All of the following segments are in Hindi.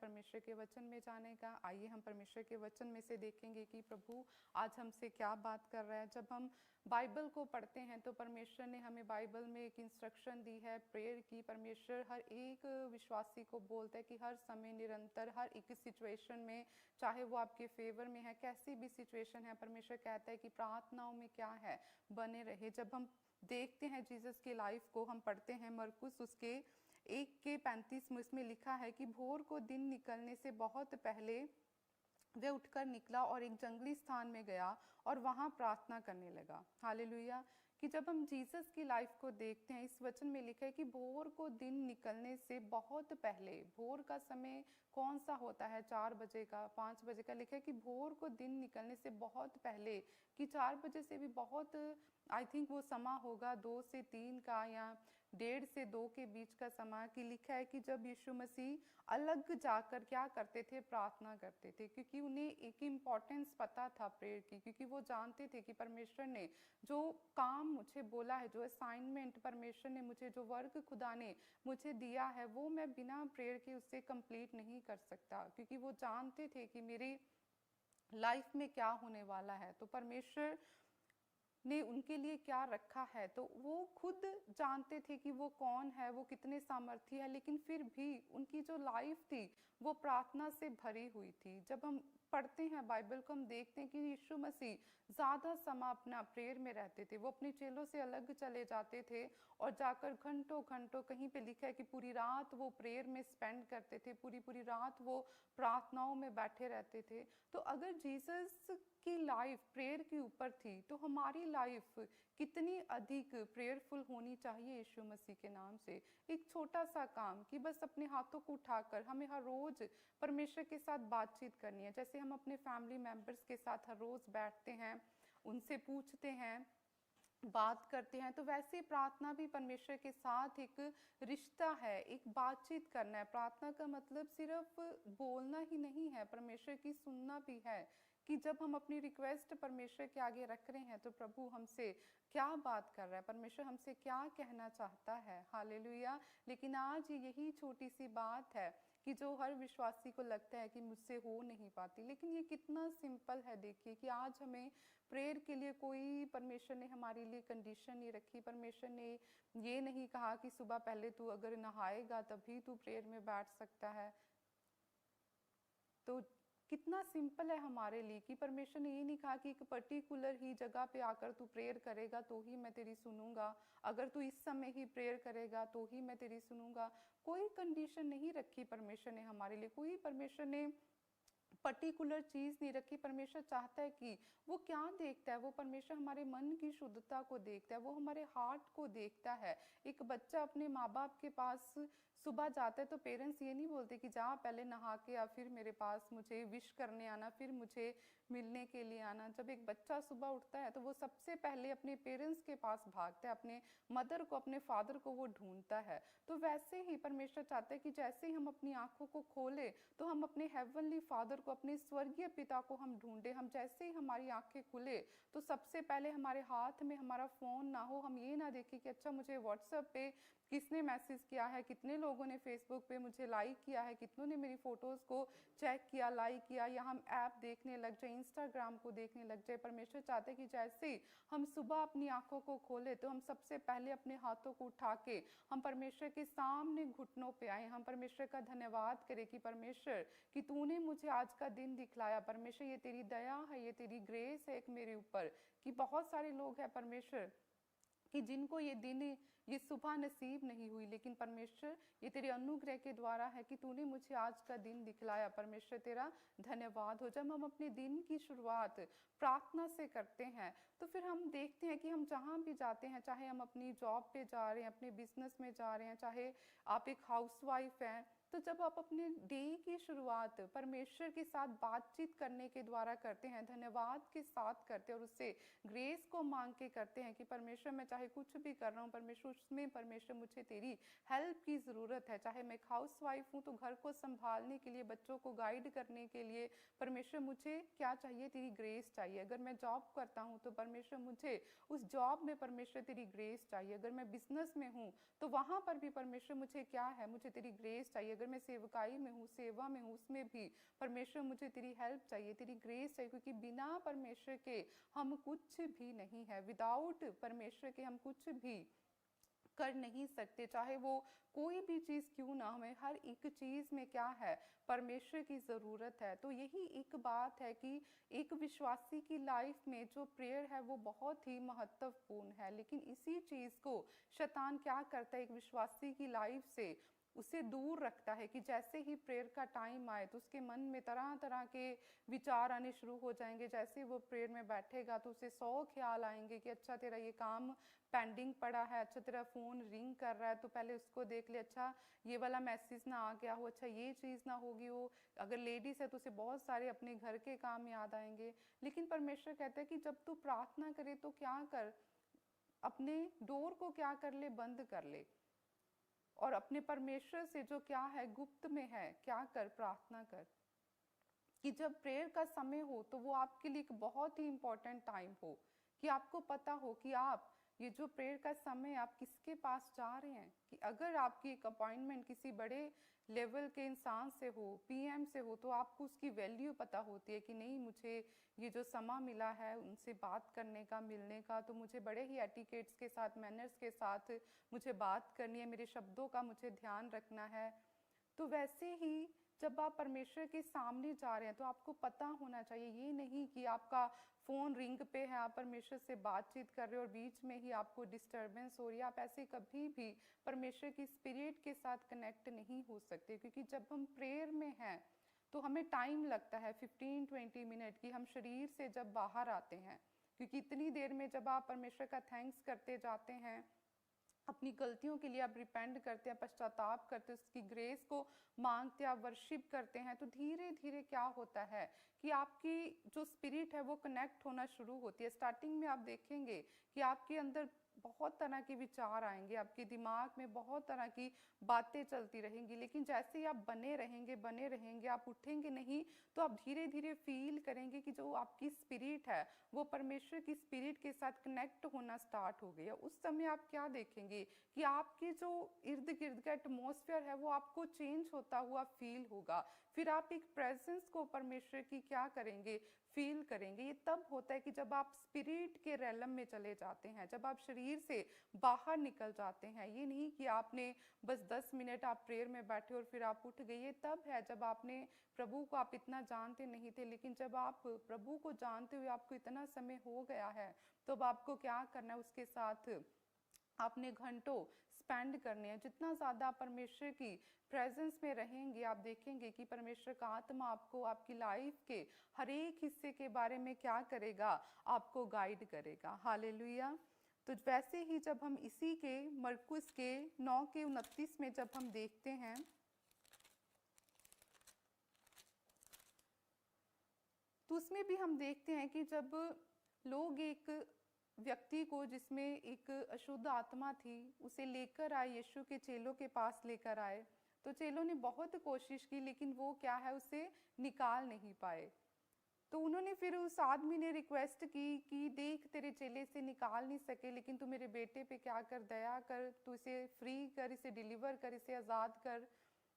परमेश्वर के वचन में जाने का। आइए हम परमेश्वर के वचन में से देखेंगे कि प्रभु आज हमसे क्या बात कर रहा है। जब हम बाइबल को पढ़ते हैं तो परमेश्वर ने हमें बाइबल में एक इंस्ट्रक्शन दी है प्रेयर की। परमेश्वर हर एक विश्वासी को बोलता है कि हर समय निरंतर हर एक सिचुएशन में, चाहे वो आपके फेवर में है, कैसी भी सिचुएशन है, परमेश्वर कहता है कि प्रार्थनाओं में क्या है, बने रहे। जब हम देखते हैं जीसस की लाइफ को, हम पढ़ते हैं मरकुस उसके 1:35 में, इसमें लिखा है कि भोर को दिन निकलने से बहुत पहले वह उठकर निकला और एक जंगली स्थान में गया और वहां प्रार्थना करने लगा। हालेलुया। कि जब हम जीसस की लाइफ को देखते हैं, इस वचन में लिखा है कि भोर को दिन निकलने से बहुत पहले, भोर का समय कौन सा होता है, 4 बजे का, 5 बजे का, लिखा है कि भोर को दिन निकलने से बहुत पहले, कि 4 बजे से भी बहुत, आई थिंक वो समय होगा 2 से 3 का या 1:30 से 2 के बीच का समय, कि लिखा है कि जब यीशु मसीह अलग जाकर क्या करते थे, प्रार्थना करते थे। क्योंकि उन्हें एक इम्पॉर्टेंस पता था प्रेयर की, क्योंकि वो जानते थे कि परमेश्वर ने जो काम मुझे बोला है, जो असाइनमेंट परमेश्वर ने मुझे, जो वर्क खुदा ने मुझे दिया है, वो मैं बिना प्रेयर के उससे कंप्लीट नहीं कर सकता। क्योंकि वो जानते थे कि मेरी लाइफ में क्या होने वाला है, तो परमेश्वर ने उनके लिए क्या रखा है, तो वो खुद जानते थे कि वो कौन है, वो कितने सामर्थी है। लेकिन फिर भी उनकी जो लाइफ थी वो प्रार्थना से भरी हुई थी। जब हम पढ़ते हैं बाइबल को, हम देखते हैं कि यीशु मसीह ज़्यादा समय अपना प्रेयर में रहते थे। वो अपने चेलों से अलग चले जाते थे और जाकर घंटों घंटों, कहीं पे लिखा है कि पूरी रात वो प्रेयर में स्पेंड करते थे, पूरी पूरी रात वो प्रार्थनाओं में बैठे रहते थे। तो अगर जीसस की लाइफ प्रेयर के ऊपर थी, तो हमारी लाइफ कितनी अधिक प्रेयरफुल होनी चाहिए यीशु मसीह के नाम से। एक छोटा सा काम कि बस अपने हाथों को उठाकर हमें हर रोज परमेश्वर के साथ बातचीत करनी है। जैसे हम अपने फैमिली मेंबर्स के साथ हर रोज बैठते हैं, उनसे पूछते हैं, बात करते हैं, तो वैसे प्रार्थना भी परमेश्वर के साथ एक रिश्ता है, एक बातचीत करना है। प्रार्थना का मतलब सिर्फ बोलना ही नहीं है, परमेश्वर की सुनना भी है। कि जब हम अपनी रिक्वेस्ट परमेश्वर के आगे रख रहे हैं तो प्रभु हमसे क्या बात कर रहा है, परमेश्वर हमसे क्या कहना चाहता है। हालेलुया। लेकिन आज यही छोटी सी बात है कि जो हर विश्वासी को लगता है कि मुझसे हो नहीं पाती, लेकिन ये कितना सिंपल है। देखिए कि आज हमें प्रेयर के लिए कोई, परमेश्वर ने हमारे लिए कंडीशन नहीं रखी। परमेश्वर ने ये नहीं कहा कि सुबह पहले तू अगर नहाएगा तभी तू प्रेयर में बैठ सकता है। तो कितना सिंपल है हमारे लिए कि परमेश्वर ने ये नहीं कहा कि एक पर्टिकुलर ही जगह पे आकर तू प्रेयर करेगा तो ही मैं तेरी सुनूंगा, अगर तू इस समय ही प्रेयर करेगा तो ही मैं तेरी सुनूंगा। कोई कंडीशन नहीं रखी परमेश्वर ने हमारे लिए, कोई परमेश्वर ने पर्टिकुलर चीज नहीं रखी। परमेश्वर चाहता है कि वो क्या देखता है, वो परमेश्वर हमारे मन की शुद्धता को देखता है, वो हमारे हार्ट को देखता है। एक बच्चा अपने माँ बाप के पास सुबह जाता है तो पेरेंट्स ये नहीं बोलते कि जा पहले नहा के या फिर मेरे पास मुझे विश करने आना, फिर मुझे मिलने के लिए आना। जब एक बच्चा सुबह उठता है तो वो सबसे पहले अपने पेरेंट्स के पास भागता है, अपने मदर को, अपने फादर को वो ढूंढता है। तो वैसे ही परमेश्वर चाहता है कि जैसे ही हम अपनी आंखों को खोले तो हम अपने हेवनली फादर को, अपने स्वर्गीय पिता को हम ढूंढे। हम जैसे ही हमारी आंखें खुले तो सबसे पहले हमारे हाथ में हमारा फोन ना हो, हम ये ना देखें कि अच्छा मुझे व्हाट्सएप पे किसने मैसेज किया है, कितने लोगों ने फेसबुक पे मुझे लाइक किया है, कितनों ने मेरी फोटोज को चेक किया, लाइक किया, या हम ऐप देखने लग जाए, इंस्टाग्राम को देखने लग जाए। परमेश्वर चाहते कि जैसे ही हम सुबह अपनी आंखों को खोले तो हम सबसे पहले अपने हाथों को उठा के हम परमेश्वर के सामने घुटनों पे आए, हम परमेश्वर का धन्यवाद करें कि परमेश्वर कि तूने मुझे आज का दिन दिखलाया। परमेश्वर ये तेरी दया है, ये तेरी ग्रेस है एक मेरे ऊपर। कि बहुत सारे लोग हैं परमेश्वर कि जिनको ये दिन, ये सुबह नसीब नहीं हुई, लेकिन परमेश्वर ये तेरे अनुग्रह के द्वारा है कि तूने मुझे आज का दिन दिखलाया। परमेश्वर तेरा धन्यवाद हो। जब हम अपने दिन की शुरुआत प्रार्थना से करते हैं तो फिर हम देखते हैं कि हम जहाँ भी जाते हैं, चाहे हम अपनी जॉब पे जा रहे हैं, अपने बिजनेस में जा रहे हैं, चाहे आप एक हाउसवाइफ हैं, तो जब आप अपने डे की शुरुआत परमेश्वर के साथ बातचीत करने के द्वारा करते हैं, धन्यवाद के साथ करते हैं और उससे ग्रेस को मांग के करते हैं कि परमेश्वर मैं चाहे कुछ भी कर रहा हूँ, परमेश्वर उसमें, परमेश्वर मुझे तेरी हेल्प की ज़रूरत है। चाहे मैं एक हाउस वाइफ हूँ तो घर को संभालने के लिए, बच्चों को गाइड करने के लिए परमेश्वर मुझे क्या चाहिए, तेरी ग्रेस चाहिए। अगर मैं जॉब करता हूँ तो परमेश्वर मुझे उस जॉब में परमेश्वर तेरी ग्रेस चाहिए। अगर मैं बिजनेस में हूँ तो वहाँ पर भी परमेश्वर मुझे क्या है, मुझे तेरी ग्रेस चाहिए। अगर मैं सेवकाई में हूँ, सेवा में हूँ, उसमें भी परमेश्वर मुझे तेरी हेल्प चाहिए, तेरी ग्रेस चाहिए, क्योंकि बिना परमेश्वर के हम कुछ भी नहीं है। विदाउट परमेश्वर के हम कुछ भी कर नहीं सकते, चाहे वो कोई भी चीज़ क्यों ना, हमें हर एक चीज़ में क्या है, परमेश्वर की ज़रूरत है। तो यही एक बात है कि एक विश्वासी की लाइफ में जो प्रेयर है वो बहुत ही महत्वपूर्ण है। लेकिन इसी चीज़ को शैतान क्या करता है, एक विश्वासी की लाइफ से उसे दूर रखता है कि जैसे ही प्रेयर का टाइम आए तो उसके मन में तरह तरह के विचार आने शुरू हो जाएंगे। जैसे वो प्रेयर में बैठेगा तो उसे 100 ख्याल आएंगे कि अच्छा तेरा ये काम पेंडिंग पड़ा है, अच्छा तेरा फ़ोन रिंग कर रहा है तो पहले उसको देख ले, अच्छा ये वाला मैसेज ना आ गया हो, अच्छा ये चीज़ ना होगी हो। अगर लेडीज़ है तो उसे बहुत सारे अपने घर के काम याद आएंगे। लेकिन परमेश्वर कहता है कि जब तू प्रार्थना करे तो क्या कर, अपने डोर को क्या कर ले, बंद कर ले, और अपने परमेश्वर से जो क्या है गुप्त में है क्या कर, प्रार्थना कर। कि जब प्रेयर का समय हो तो वो आपके लिए एक बहुत ही इम्पोर्टेंट टाइम हो, कि आपको पता हो कि आप ये जो प्रेयर का समय आप किसके पास जा रहे हैं। कि अगर आपकी एक अपॉइंटमेंट किसी बड़े लेवल के इंसान से हो, पीएम से हो, तो आपको उसकी वैल्यू पता होती है कि नहीं, मुझे ये जो समय मिला है उनसे बात करने का, मिलने का, तो मुझे बड़े ही एटिकेट्स के साथ, मैनर्स के साथ मुझे बात करनी है, मेरे शब्दों का मुझे ध्यान रखना है। तो वैसे ही जब आप परमेश्वर के सामने जा रहे हैं तो आपको पता होना चाहिए, ये नहीं कि आपका फ़ोन रिंग पे है, आप परमेश्वर से बातचीत कर रहे हो और बीच में ही आपको डिस्टरबेंस हो रही है। आप ऐसे कभी भी परमेश्वर की स्पिरिट के साथ कनेक्ट नहीं हो सकते, क्योंकि जब हम प्रेयर में हैं तो हमें टाइम लगता है 15-20 मिनट की, हम शरीर से जब बाहर आते हैं। क्योंकि इतनी देर में जब आप परमेश्वर का थैंक्स करते जाते हैं, अपनी गलतियों के लिए आप रिपेंड करते हैं, पश्चाताप करते हैं, उसकी ग्रेस को मांगते हैं, आप वर्शिप करते हैं, तो धीरे धीरे क्या होता है कि आपकी जो स्पिरिट है वो कनेक्ट होना शुरू होती है। स्टार्टिंग में आप देखेंगे कि आपके अंदर बहुत तरह के विचार आएंगे, आपके दिमाग में बहुत तरह की बातें चलती रहेंगी, लेकिन जैसे ही आप बने रहेंगे, आप उठेंगे नहीं, तो आप धीरे धीरे फील करेंगे कि जो आपकी स्पिरिट है वो परमेश्वर की स्पिरिट के साथ कनेक्ट होना स्टार्ट हो गया। उस समय आप क्या देखेंगे कि आपके जो इर्द गिर्द का एटमॉस्फेयर है वो आपको चेंज होता हुआ फील होगा। फिर आप एक प्रेजेंस को परमेश्वर की क्या करेंगे, फील करेंगे। ये तब होता है कि जब आप स्पिरिट के रैलम में चले जाते हैं, जब आप शरीर से बाहर निकल जाते हैं। ये नहीं कि आपने बस 10 मिनट आप प्रेयर में बैठे और फिर आप उठ गए। ये तब है जब आपने प्रभु को आप इतना जानते नहीं थे, लेकिन जब आप प्रभु को जानते हुए आपको इतना समय हो गया है, तो अब आपको क्या करना है, उसके साथ आपने घंटों स्पेंड करने हैं। जितना ज़्यादा परमेश्वर की प्रेजेंस में रहेंगे, आप देखेंगे कि परमेश्वर का आत्मा आपको आपकी लाइफ के हर एक हिस्से के बारे में क्या करेगा, आपको गाइड करेगा। हालेलुया। तो वैसे ही जब हम इसी के मरकुस के 9:29 में जब हम देखते हैं, तो उसमें भी हम देखते हैं कि जब लोग एक व्यक्ति को जिसमें एक अशुद्ध आत्मा थी उसे लेकर आए, यीशु के चेलों के पास लेकर आए, तो चेलों ने बहुत कोशिश की लेकिन वो क्या है, उसे निकाल नहीं पाए। तो उन्होंने फिर उस आदमी ने रिक्वेस्ट की कि देख, तेरे चेले से निकाल नहीं सके, लेकिन तू मेरे बेटे पे क्या कर, दया कर, तू इसे फ्री कर, इसे डिलीवर कर, इसे आज़ाद कर।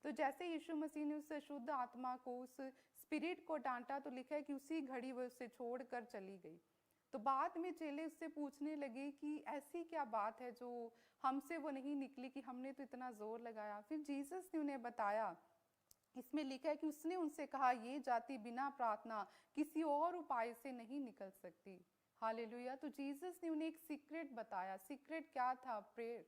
तो जैसे यीशु मसीह ने उस शुद्ध आत्मा को, उस स्पिरिट को डांटा, तो लिखा है कि उसी घड़ी वो उसे छोड़ कर चली गई। तो बाद में चेले उससे पूछने लगे कि ऐसी क्या बात है जो हमसे वो नहीं निकली, कि हमने तो इतना जोर लगाया। फिर जीसस ने उन्हें बताया, इसमें लिखा है कि उसने उनसे कहा, ये जाति बिना प्रार्थना किसी और उपाय से नहीं निकल सकती। हालेलुया। तो जीसस ने उन्हें एक सीक्रेट बताया। सीक्रेट क्या था? प्रेयर।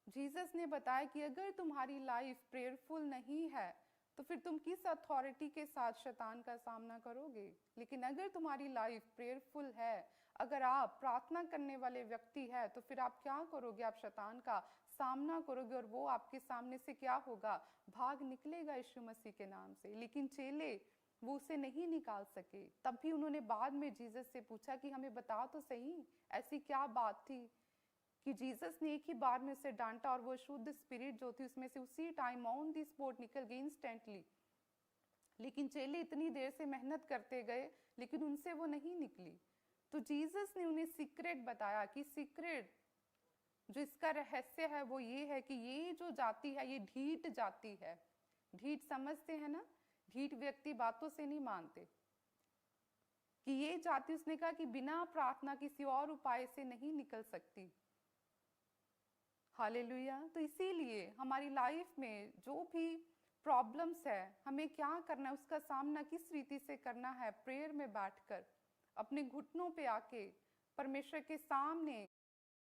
जीसस ने बताया कि अगर तुम्हारी लाइफ प्रेयरफुल नहीं है तो फिर तुम किस अथॉरिटी के साथ शैतान का सामना करोगे। लेकिन अगर तुम्हारी लाइफ प्रेयरफुल है, अगर आप प्रार्थना करने वाले व्यक्ति है, तो फिर आप क्या करोगे, आप शैतान का सामना करोगे और वो आपके सामने से क्या होगा, भाग निकलेगा यीशु मसीह के नाम से। लेकिन चेले वो उसे नहीं निकाल सके। तब भी उन्होंने बाद में जीसस से पूछा कि हमें बता तो सही, ऐसी क्या बात थी कि जीसस ने एक ही बार में उसे डांटा और वो शुद्ध स्पिरिट जो थी उसमें से उसी टाइम ऑन दी स्पॉट निकल गई, इंस्टेंटली। लेकिन चेले इतनी देर से मेहनत करते गए लेकिन उनसे वो नहीं निकली। तो जीसस ने उन्हें सीक्रेट बताया कि सीक्रेट जो इसका रहस्य है वो ये है कि ये जो जाति है ये ढीठ जाति है। ढीठ समझते हैं ना, ढीठ व्यक्ति बातों से नहीं मानते। कि ये जाति, उसने कहा कि बिना प्रार्थना किसी और उपाय से नहीं निकल सकती। हालेलुया। तो इसीलिए हमारी लाइफ में जो भी प्रॉब्लम्स है, हमें क्या करना है, उसका सामना किस रीति से करना है, प्रेयर में बैठकर अपने घुटनों पे आके परमेश्वर के सामने।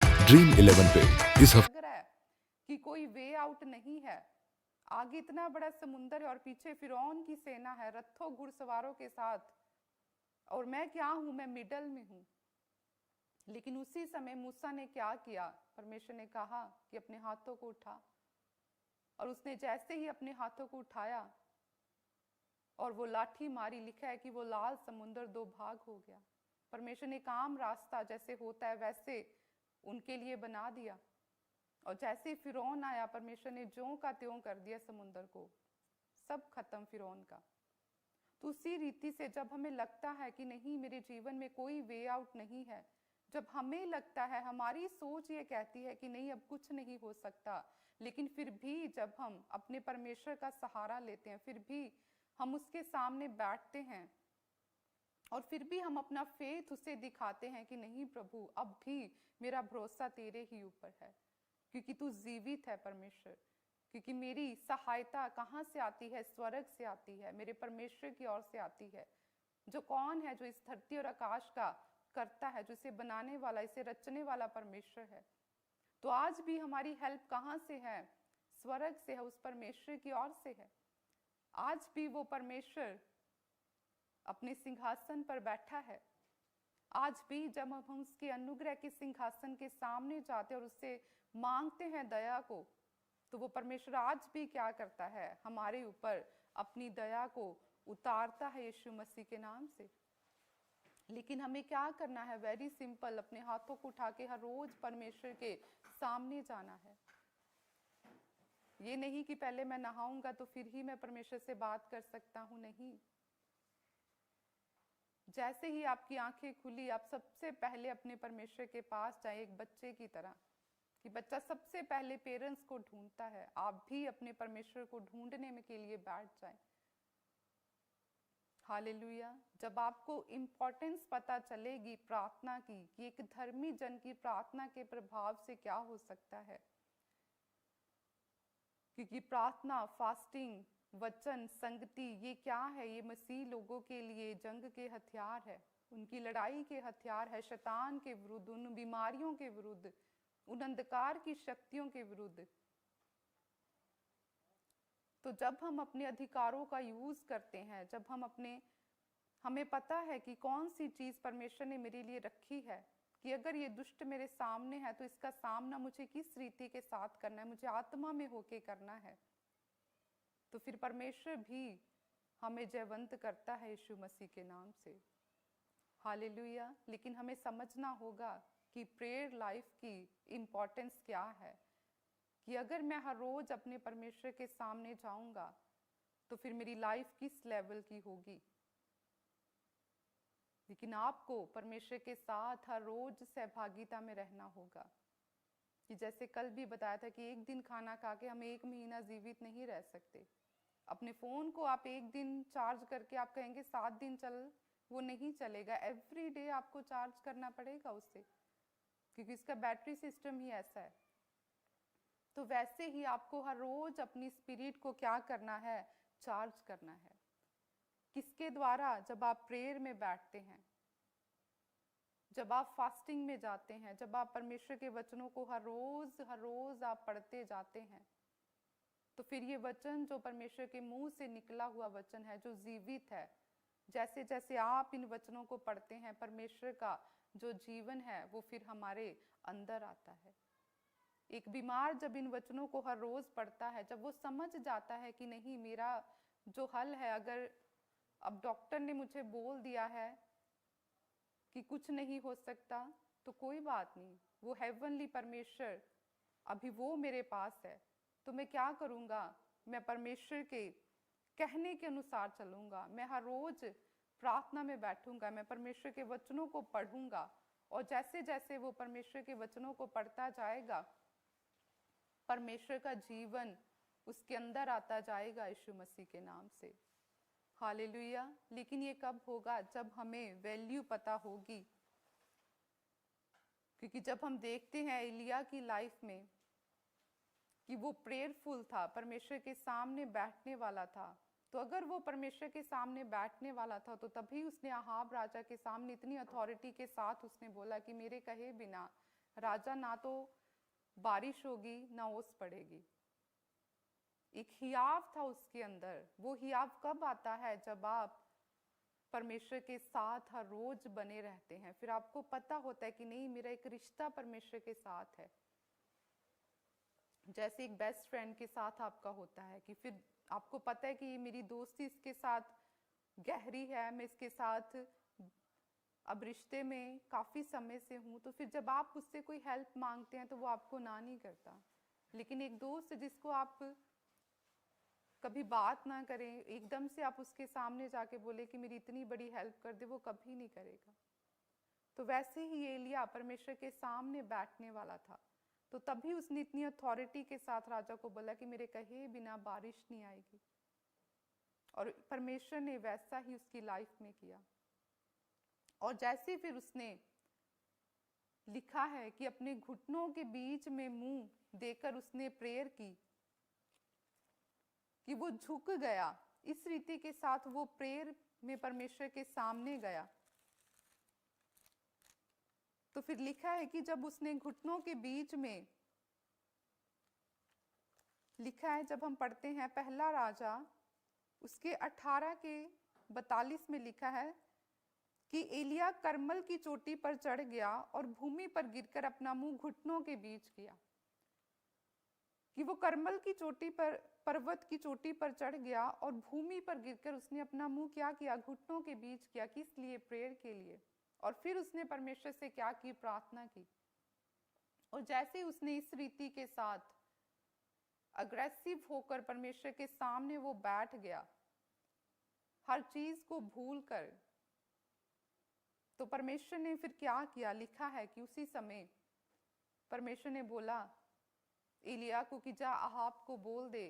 ड्रीम 11 पे इस हफ्ते लग रहा है कि कोई वे आउट नहीं है, आगे इतना बड़ा समुंदर है और पीछे फिरौन की सेना है रथों घुड़सवारों के साथ, और मैं क्या हूं, मैं मिडल में हूं। लेकिन उसी समय मूसा ने क्या किया, परमेश्वर ने कहा कि अपने हाथों को उठा, और उसने जैसे ही अपने हाथों को उठाया और वो लाठी मारी, लिखा है कि वो लाल समुंदर दो भाग हो गया। परमेश्वर ने एक आम रास्ता जैसे होता है वैसे उनके लिए बना दिया, और जैसे ही फिरौन आया, परमेश्वर ने ज्यों का त्यों कर दिया समुंदर को, सब खत्म फिरौन का। तो उसी रीति से जब हमें लगता है कि नहीं मेरे जीवन में कोई वे आउट नहीं है, जब हमें लगता है, हमारी सोच ये कहती है कि नहीं अब कुछ नहीं हो सकता, लेकिन फिर भी जब हम अपने परमेश्वर का सहारा लेते हैं, फिर भी हम उसके सामने बैठते हैं, और फिर भी हम अपना फेथ उसे दिखाते हैं कि नहीं प्रभु, अब भी मेरा भरोसा तेरे ही ऊपर है, क्योंकि तू जीवित है परमेश्वर। क्योंकि मेरी सहायता कहाँ से आती है, स्वर्ग से आती है, मेरे परमेश्वर की ओर से आती है, जो कौन है, जो इस धरती और आकाश का करता है, जो इसे बनाने वाला, इसे रचने वाला परमेश्वर है। तो आज भी हमारी हेल्प कहाँ से है, स्वर्ग से है, उस परमेश्वर की ओर से है। आज भी वो परमेश्वर अपने सिंहासन पर बैठा है। आज भी जब हम उसके अनुग्रह के सिंहासन के सामने जाते और उससे मांगते हैं दया को, तो वो परमेश्वर आज भी क्या करता है, हमारे ऊपर अपनी दया को उतारता है यीशु मसीह के नाम से। लेकिन हमें क्या करना है, वेरी सिंपल, अपने हाथों को उठा के हर रोज परमेश्वर के सामने जाना है। ये नहीं कि पहले मैं नहाऊंगा तो फिर ही मैं परमेश्वर से बात कर सकता हूं, नहीं। जैसे ही आपकी आंखें खुली, आप सबसे पहले अपने परमेश्वर के पास जाए, एक बच्चे की तरह, कि बच्चा सबसे पहले पेरेंट्स को ढूंढता है, आप भी अपने परमेश्वर को ढूंढने में के लिए बैठ जाए। हालेलुया। जब आपको इंपॉर्टेंस पता चलेगी प्रार्थना की, कि एक धर्मी जन की प्रार्थना के प्रभाव से क्या हो सकता है, क्योंकि प्रार्थना, फास्टिंग, वचन, संगति, ये क्या है, ये मसीह लोगों के लिए जंग के हथियार है, उनकी लड़ाई के हथियार है, शैतान के विरुद्ध, उन बीमारियों के विरुद्ध, उन अंधकार की शक्तियों के विरुद्ध। तो जब हम अपने अधिकारों का यूज करते हैं, जब हम हमें पता है कि कौन सी चीज परमेश्वर ने मेरे लिए रखी है, कि अगर ये दुष्ट मेरे सामने है तो इसका सामना मुझे किस रीति के साथ करना है, मुझे आत्मा में होके करना है, तो फिर परमेश्वर भी हमें जयवंत करता है यीशु मसीह के नाम से। हालेलुया। लेकिन हमें समझना होगा कि प्रेयर लाइफ की इम्पोर्टेंस क्या है, कि अगर मैं हर रोज अपने परमेश्वर के सामने जाऊंगा तो फिर मेरी लाइफ किस लेवल की होगी। लेकिन आपको परमेश्वर के साथ हर रोज सहभागिता में रहना होगा, कि जैसे कल भी बताया था कि एक दिन खाना खा के हम 1 महीना जीवित नहीं रह सकते। अपने फोन को आप एक दिन चार्ज करके आप कहेंगे 7 दिन चल, वो नहीं चलेगा। एवरी डे आपको चार्ज करना पड़ेगा उससे, क्योंकि इसका बैटरी सिस्टम ही ऐसा है। तो वैसे ही आपको हर रोज अपनी स्पिरिट को क्या करना है, चार्ज करना है। किसके द्वारा? जब आप प्रेयर में बैठते हैं, जब आप फास्टिंग में जाते हैं, जब आप परमेश्वर के वचनों को हर रोज आप पढ़ते जाते हैं, तो फिर ये वचन जो परमेश्वर के मुंह से निकला हुआ वचन है, जो जीवित है, जैसे जैसे आप इन वचनों को पढ़ते हैं, परमेश्वर का जो जीवन है वो फिर हमारे अंदर आता है। एक बीमार जब इन वचनों को हर रोज पढ़ता है, जब वो समझ जाता है कि नहीं, मेरा जो हल है, अगर अब डॉक्टर ने मुझे बोल दिया है कि कुछ नहीं हो सकता, तो कोई बात नहीं, वो हेवनली परमेश्वर अभी वो मेरे पास है, तो मैं क्या करूँगा, मैं परमेश्वर के कहने के अनुसार चलूँगा। मैं हर रोज प्रार्थना में बैठूंगा, मैं परमेश्वर के वचनों को पढ़ूंगा, और जैसे जैसे वो परमेश्वर के वचनों को पढ़ता जाएगा, परमेश्वर का जीवन उसके अंदर आता जाएगा यीशु मसीह के नाम से। हालेलुया। लेकिन ये कब होगा? जब हमें वैल्यू पता होगी। क्योंकि जब हम देखते हैं एलिया की लाइफ में कि वो प्रेयरफुल था, परमेश्वर के सामने बैठने वाला था, तो अगर वो परमेश्वर के सामने बैठने वाला था तो तभी उसने अहाब राजा के सामने इतनी अथॉरिटी के साथ उसने बोला कि मेरे कहे बिना राजा ना तो बारिश होगी ना ओस पड़ेगी। एक हियाव था उसके अंदर। वो हियाव कब आता है? जब आप परमेश्वर के साथ हर रोज बने रहते हैं, फिर आपको पता होता है कि नहीं, मेरा एक रिश्ता परमेश्वर के साथ है। जैसे एक बेस्ट फ्रेंड के साथ आपका होता है कि फिर आपको पता है कि मेरी दोस्ती इसके साथ गहरी है, मैं इसके साथ अब रिश्ते में काफ़ी समय से हूँ। तो फिर जब आप उससे कोई हेल्प मांगते हैं तो वो आपको ना नहीं करता। लेकिन एक दोस्त जिसको आप कभी बात ना करें, एकदम से आप उसके सामने जाके बोले कि मेरी इतनी बड़ी हेल्प कर दे, वो कभी नहीं करेगा। तो वैसे ही एलिया परमेश्वर के सामने बैठने वाला था, तो तभी उसने इतनी अथॉरिटी के साथ राजा को बोला कि मेरे कहे बिना बारिश नहीं आएगी। और परमेश्वर ने वैसा ही उसकी लाइफ में किया। और जैसे फिर उसने लिखा है कि अपने घुटनों के बीच में मुंह देकर उसने प्रेयर की, कि वो झुक गया। इस रीति के साथ वो प्रेयर में परमेश्वर के सामने गया। तो फिर लिखा है कि जब उसने घुटनों के बीच में, लिखा है जब हम पढ़ते हैं पहला राजा उसके 18 के 42 में लिखा है कि एलिया करमल की चोटी पर चढ़ गया और भूमि पर गिरकर अपना मुंह घुटनों के बीच किया। कि वो करमल की चोटी पर, पर्वत की चोटी पर चढ़ गया और भूमि पर गिरकर उसने अपना मुंह क्या किया? घुटनों के बीच किया। किस लिए? प्रेयर के लिए। और फिर उसने परमेश्वर से क्या की? प्रार्थना की। और जैसे उसने इस रीति के साथ अग्रेसिव होकर परमेश्वर के सामने वो बैठ गया, हर चीज को भूल कर, तो परमेश्वर ने फिर क्या किया? लिखा है कि उसी समय परमेश्वर ने बोला एलिया को कि जा अहाब को बोल दे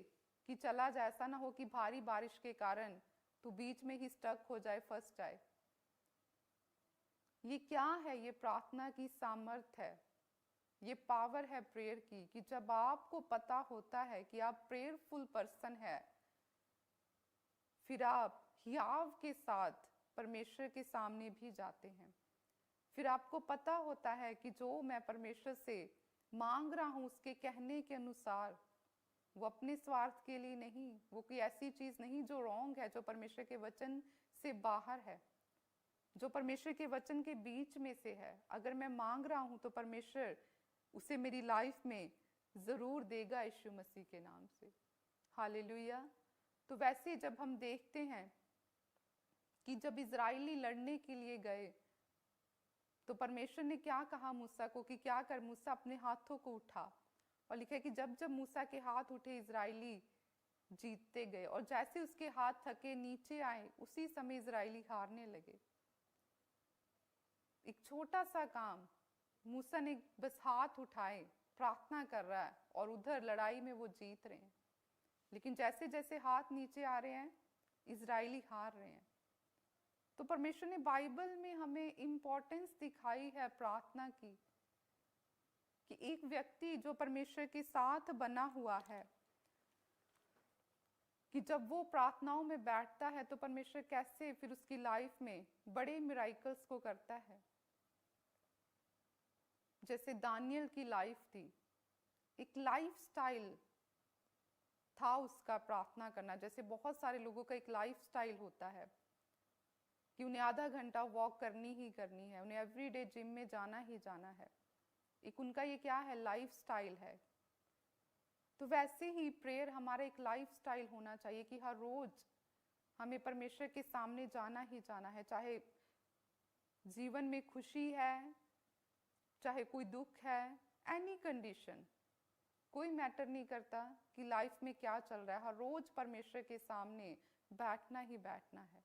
कि चला जाए, ऐसा ना हो कि भारी बारिश के कारण तू बीच में ही स्टक हो जाए, फंस जाए। ये क्या है? ये प्रार्थना की सामर्थ्य है, ये पावर है प्रेयर की। कि जब आपको पता होता है कि आप प्रेयरफुल पर्सन है, फिर आप हियाव के साथ परमेश्वर के सामने भी जाते हैं। फिर आपको पता होता है कि जो मैं परमेश्वर से मांग रहा हूं उसके कहने के अनुसार, वो अपने स्वार्थ के लिए नहीं, वो कोई ऐसी चीज नहीं जो रॉन्ग है, जो परमेश्वर के वचन से बाहर है, जो परमेश्वर के वचन के बीच में से है। अगर मैं मांग रहा हूं तो परमेश्वर उसे मेरी लाइफ में जरूर देगा यीशु मसीह के नाम से। हालेलुया। तो वैसे जब हम देखते हैं कि जब इजराइली लड़ने के लिए गए तो परमेश्वर ने क्या कहा मूसा को कि क्या कर? मूसा अपने हाथों को उठा। और लिखा है कि जब जब मूसा के हाथ उठे इजराइली जीतते गए, और जैसे उसके हाथ थके नीचे आए उसी समय इजराइली हारने लगे। एक छोटा सा काम, मूसा ने बस हाथ उठाए, प्रार्थना कर रहा है और उधर लड़ाई में वो जीत रहे हैं। लेकिन जैसे जैसे हाथ नीचे आ रहे हैं इजराइली हार रहे हैं। तो परमेश्वर ने बाइबल में हमें इंपॉर्टेंस दिखाई है प्रार्थना की, कि एक व्यक्ति जो परमेश्वर के साथ बना हुआ है, कि जब वो प्रार्थनाओं में बैठता है तो परमेश्वर कैसे फिर उसकी लाइफ में बड़े मिराइकल्स को करता है। जैसे दानियल की लाइफ थी, एक लाइफ स्टाइल था उसका प्रार्थना करना। जैसे बहुत सारे लोगों का एक लाइफ स्टाइल होता है कि उन्हें आधा घंटा वॉक करनी ही करनी है, उन्हें एवरीडे जिम में जाना ही जाना है। एक उनका ये क्या है? लाइफ स्टाइल है। तो वैसे ही प्रेयर हमारा एक लाइफ स्टाइल होना चाहिए कि हर रोज हमें परमेश्वर के सामने जाना ही जाना है। चाहे जीवन में खुशी है, चाहे कोई दुख है, एनी कंडीशन, कोई मैटर नहीं करता कि लाइफ में क्या चल रहा है, हर रोज परमेश्वर के सामने बैठना ही बैठना है।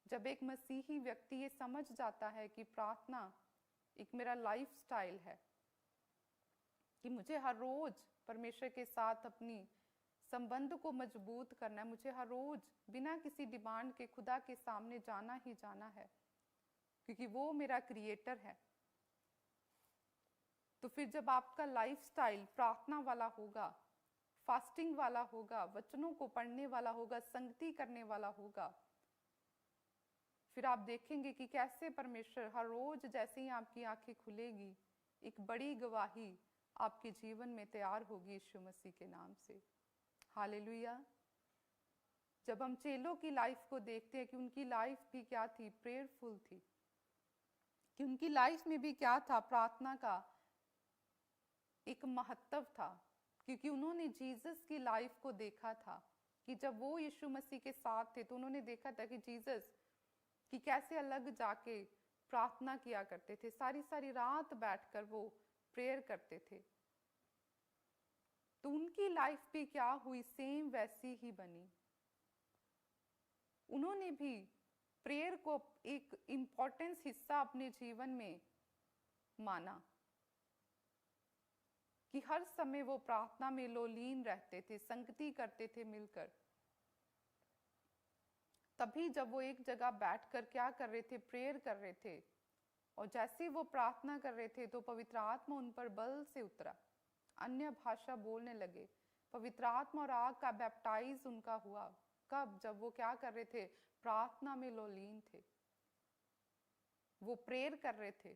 जब एक मसीही व्यक्ति ये समझ जाता है कि प्रार्थना एक मेरा लाइफ स्टाइल है कि मुझे हर रोज परमेश्वर के साथ अपनी संबंध को मजबूत करना है। मुझे हर रोज बिना किसी डिमांड के खुदा के सामने जाना ही जाना है, क्योंकि वो मेरा क्रिएटर है। तो फिर जब आपका लाइफ स्टाइल प्रार्थना वाला होगा, फास्टिंग वाला होगा, वचनों को पढ़ने वाला होगा, संगति करने वाला होगा, फिर आप देखेंगे कि कैसे परमेश्वर हर रोज जैसे ही आपकी आंखें खुलेगी, एक बड़ी गवाही आपके जीवन में तैयार होगी यीशु मसीह के नाम से। हालेलुया। जब हम चेलों की लाइफ को देखते हैं कि उनकी लाइफ भी क्या थी, प्रेयरफुल थी, कि उनकी लाइफ में भी क्या था, प्रार्थना का एक महत्व था, क्योंकि उन्होंने जीसस की लाइफ को देखा था कि जब वो यीशु मसीह के साथ थे तो उन्होंने देखा था कि जीसस कि कैसे अलग जाके प्रार्थना किया करते थे, सारी सारी रात बैठकर वो प्रेयर करते थे। तो उनकी लाइफ भी क्या हुई, सेम वैसी ही बनी। उन्होंने भी प्रेयर को एक इम्पोर्टेंस हिस्सा अपने जीवन में माना कि हर समय वो प्रार्थना में लोलीन रहते थे, संगति करते थे मिलकर। तभी जब वो एक जगह बैठकर क्या कर रहे थे, प्रेयर कर रहे थे, और जैसे वो प्रार्थना कर रहे थे तो पवित्र आत्मा उन पर बल से उतरा, अन्य भाषा बोलने लगे, पवित्र आत्मा और आग का बैप्टाइज उनका हुआ। कब? जब वो क्या कर रहे थे, प्रार्थना में लोलीन थे, वो प्रेयर कर रहे थे,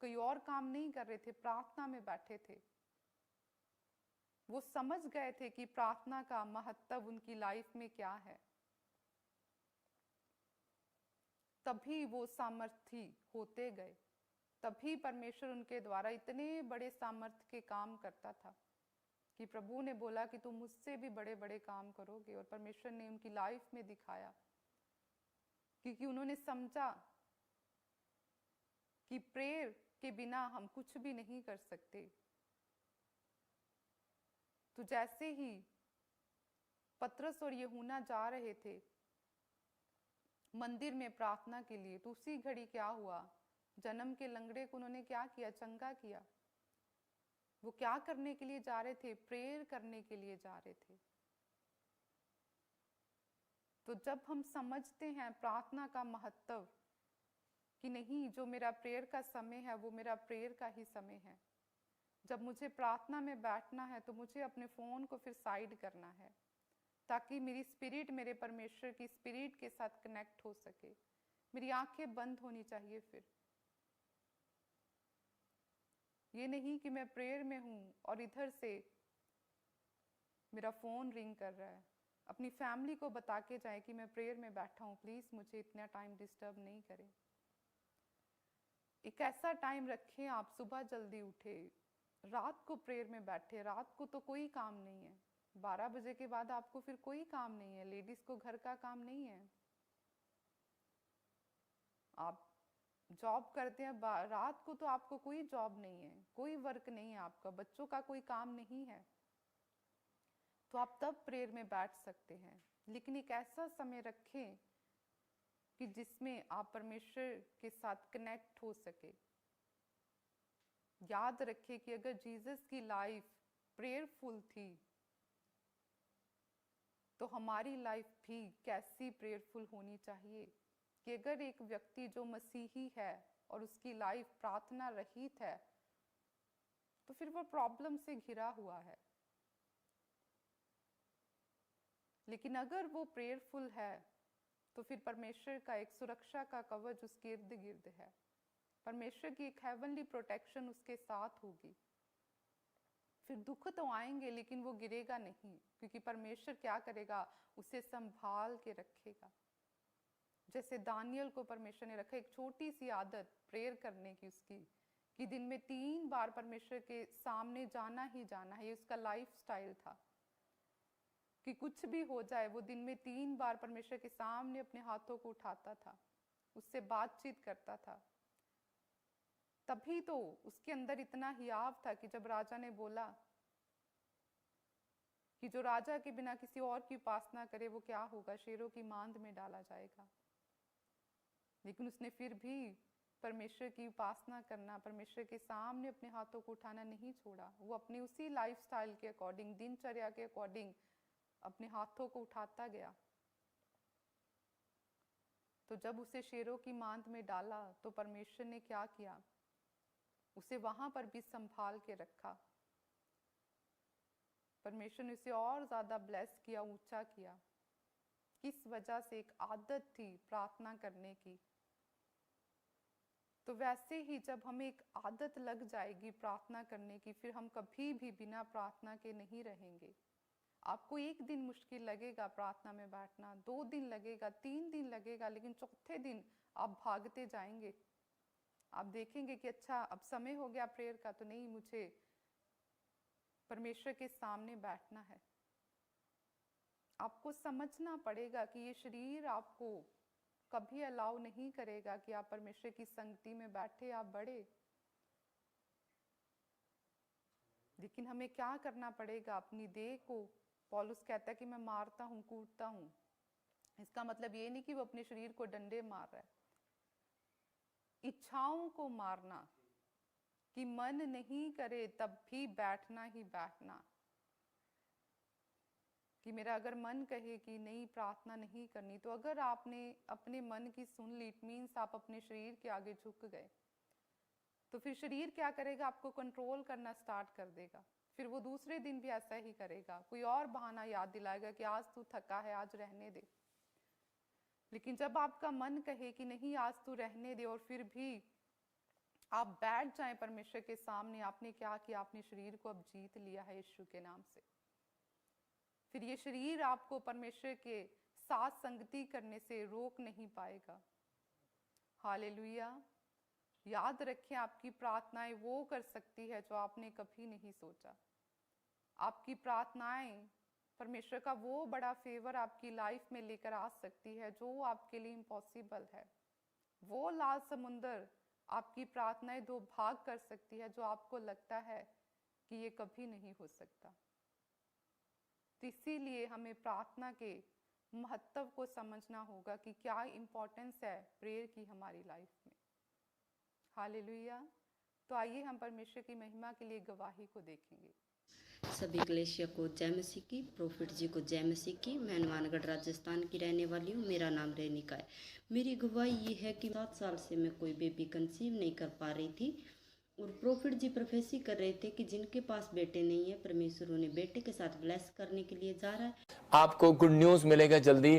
कोई और काम नहीं कर रहे थे, प्रार्थना में बैठे थे। वो समझ गए थे कि प्रार्थना का महत्व उनकी लाइफ में क्या है। तभी वो सामर्थी होते गए, तभी परमेश्वर उनके द्वारा इतने बड़े सामर्थ्य के काम करता था कि प्रभु ने बोला कि तुम मुझसे भी बड़े बड़े काम करोगे। और परमेश्वर ने उनकी लाइफ में दिखाया, क्योंकि उन्होंने समझा कि प्रेयर के बिना हम कुछ भी नहीं कर सकते। तो जैसे ही पतरस और यूहन्ना जा रहे थे मंदिर में प्रार्थना के लिए, तो उसी घड़ी क्या हुआ, जन्म के लंगड़े को उन्होंने क्या किया, चंगा किया। वो क्या करने के लिए जा रहे थे, प्रेयर करने के लिए जा रहे थे। तो जब हम समझते हैं प्रार्थना का महत्व कि नहीं, जो मेरा प्रेयर का समय है वो मेरा प्रेयर का ही समय है, जब मुझे प्रार्थना में बैठना है तो मुझे अपने फोन को फिर साइड करना है, ताकि मेरी स्पिरिट मेरे परमेश्वर की स्पिरिट के साथ कनेक्ट हो सके। मेरी आंखें बंद होनी चाहिए। फिर ये नहीं कि मैं प्रेयर में हूं और इधर से मेरा फोन रिंग कर रहा है। अपनी फैमिली को बता के जाए कि मैं प्रेयर में बैठा हूं, प्लीज मुझे इतना टाइम डिस्टर्ब नहीं करें। एक ऐसा टाइम रखें, आप सुबह जल्दी उठे, रात को प्रेयर में बैठे। रात को तो कोई काम नहीं है, 12 बजे के बाद आपको फिर कोई काम नहीं है, लेडीज को घर का काम नहीं है, आप जॉब करते हैं, रात को तो आपको कोई जॉब नहीं है, कोई वर्क नहीं है, आपका बच्चों का कोई काम नहीं है, तो आप तब प्रेयर में बैठ सकते हैं। लेकिन एक ऐसा समय रखें कि जिसमें आप परमेश्वर के साथ कनेक्ट हो सके। याद रखें कि अगर जीसस की लाइफ प्रेयरफुल थी तो हमारी लाइफ भी कैसी प्रेयरफुल होनी चाहिए। कि अगर एक व्यक्ति जो मसीही है और उसकी लाइफ प्रार्थना रहित है तो फिर वो प्रॉब्लम से घिरा हुआ है। लेकिन अगर वो प्रेयरफुल है तो फिर परमेश्वर का एक सुरक्षा का कवच उसके इर्द गिर्द है, परमेश्वर की एक हेवनली प्रोटेक्शन उसके साथ होगी। फिर दुख तो आएंगे लेकिन वो गिरेगा नहीं, क्योंकि परमेश्वर क्या करेगा, उसे संभाल के रखेगा। जैसे दानियल को परमेश्वर ने रखा, एक छोटी सी आदत प्रेयर करने की उसकी, कि दिन में 3 बार परमेश्वर के सामने जाना ही जाना है। ये उसका लाइफ स्टाइल था कि कुछ भी हो जाए वो दिन में 3 बार परमेश्वर के सामने अपने हाथों को उठाता था, उससे बातचीत करता था। तभी तो उसके अंदर इतना हियाव था कि जब राजा ने बोला कि जो राजा के बिना किसी और की उपासना करे वो क्या होगा, शेरों की मांद में डाला जाएगा। लेकिन उसने फिर भी परमेश्वर की उपासना करना, परमेश्वर के सामने अपने हाथों को उठाना नहीं छोड़ा। वो अपनी उसी लाइफस्टाइल के अकॉर्डिंग, दिनचर्या के अकॉर्डिंग अपने हाथों को उठाता गया। तो जब उसे शेरों की मांद में डाला तो परमेश्वर ने क्या किया, उसे वहां पर भी संभाल के रखा। परमेश्वर ने उसे और ज्यादा ब्लेस किया, ऊंचा किया। किस वजह से? एक आदत थी प्रार्थना करने की। तो वैसे ही जब हमें एक आदत लग जाएगी प्रार्थना करने की, फिर हम कभी भी बिना प्रार्थना के नहीं रहेंगे। आपको एक दिन मुश्किल लगेगा प्रार्थना में बैठना, 2 दिन लगेगा, 3 दिन लगेगा, लेकिन चौथे दिन आप भागते जाएंगे। आप देखेंगे कि अच्छा अब समय हो गया प्रेयर का, तो नहीं, मुझे परमेश्वर के सामने बैठना है। आपको समझना पड़ेगा कि ये शरीर आपको कभी अलाउ नहीं करेगा कि आप परमेश्वर की संगति में बैठे, आप बढ़े। लेकिन हमें क्या करना पड़ेगा? अपनी देह को, पौलुस कहता है कि मैं मारता हूं, कूटता हूं। इसका मतलब ये नहीं कि वो अपने शरीर को डंडे मार रहा है। इच्छाओं को मारना, कि मन नहीं करे तब भी बैठना ही बैठना। कि मेरा अगर मन कहे कि नहीं प्रार्थना नहीं करनी, तो अगर आपने अपने मन की सुन ली, इट मीन्स आप अपने शरीर के आगे झुक गए। तो फिर शरीर क्या करेगा? आपको कंट्रोल करना स्टार्ट कर देगा। फिर वो दूसरे दिन भी ऐसा ही करेगा, कोई और बहाना याद दिलाएगा कि आज तू थका है, आज रहने दे। लेकिन जब आपका मन कहे कि नहीं आज तू रहने दे, और फिर भी आप बैठ जाएं परमेश्वर के सामने, आपने क्या किया? आपने शरीर को अब जीत लिया है यीशु के नाम से। फिर ये शरीर आपको परमेश्वर के साथ संगति करने से रोक नहीं पाएगा। हालेलुया। याद रखें, आपकी प्रार्थनाएं वो कर सकती है जो आपने कभी नहीं सोचा। आपकी प्रार्थनाएं परमेश्वर का वो बड़ा फेवर आपकी लाइफ में लेकर आ सकती है जो आपके लिए इम्पॉसिबल है। वो लाल समुंदर आपकी प्रार्थनाएं 2 भाग कर सकती है जो आपको लगता है कि ये कभी नहीं हो सकता। तो इसीलिए हमें प्रार्थना के महत्व को समझना होगा कि क्या इम्पोर्टेंस है प्रेयर की हमारी लाइफ में। हालेलुया। तो आइए हम परमेश्वर की महिमा के लिए गवाही को देखेंगे। सभी कलेशिया को जय मसीह की, प्रोफिट जी को जय मसीह की। मैं हनुमानगढ़ राजस्थान की रहने वाली हूँ। मेरा नाम रेनिका है। मेरी गवाही ये है कि 7 साल से मैं कोई बेबी कंसीव नहीं कर पा रही थी, और प्रोफिट जी प्रोफेसी कर रहे थे कि जिनके पास बेटे नहीं है, परमेश्वर उन्हें बेटे के साथ ब्लेस करने के लिए जा रहा है। आपको गुड न्यूज़ मिलेगा, जल्दी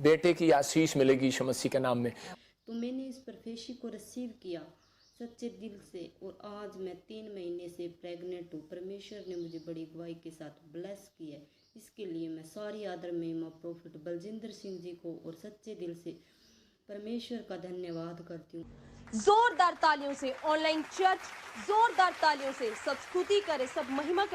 बेटे की आशीष मिलेगी यीशु मसीह के नाम में। तो मैंने इस प्रोफेसी को रिसीव किया सच्चे दिल से, और आज मैं 3 महीने से प्रेग्नेंट हूँ। परमेश्वर ने मुझे बड़ी गवाही के साथ ब्लेस किया है। इसके लिए मैं सारी आदर महिमा प्रोफिट बलजिंदर सिंह जी को और सच्चे दिल से परमेश्वर का धन्यवाद करती हूँ। जोरदार तालियों से ऑनलाइन चर्च, जोरदार तालियों से सब स्तुति करे, सब महिमा करे।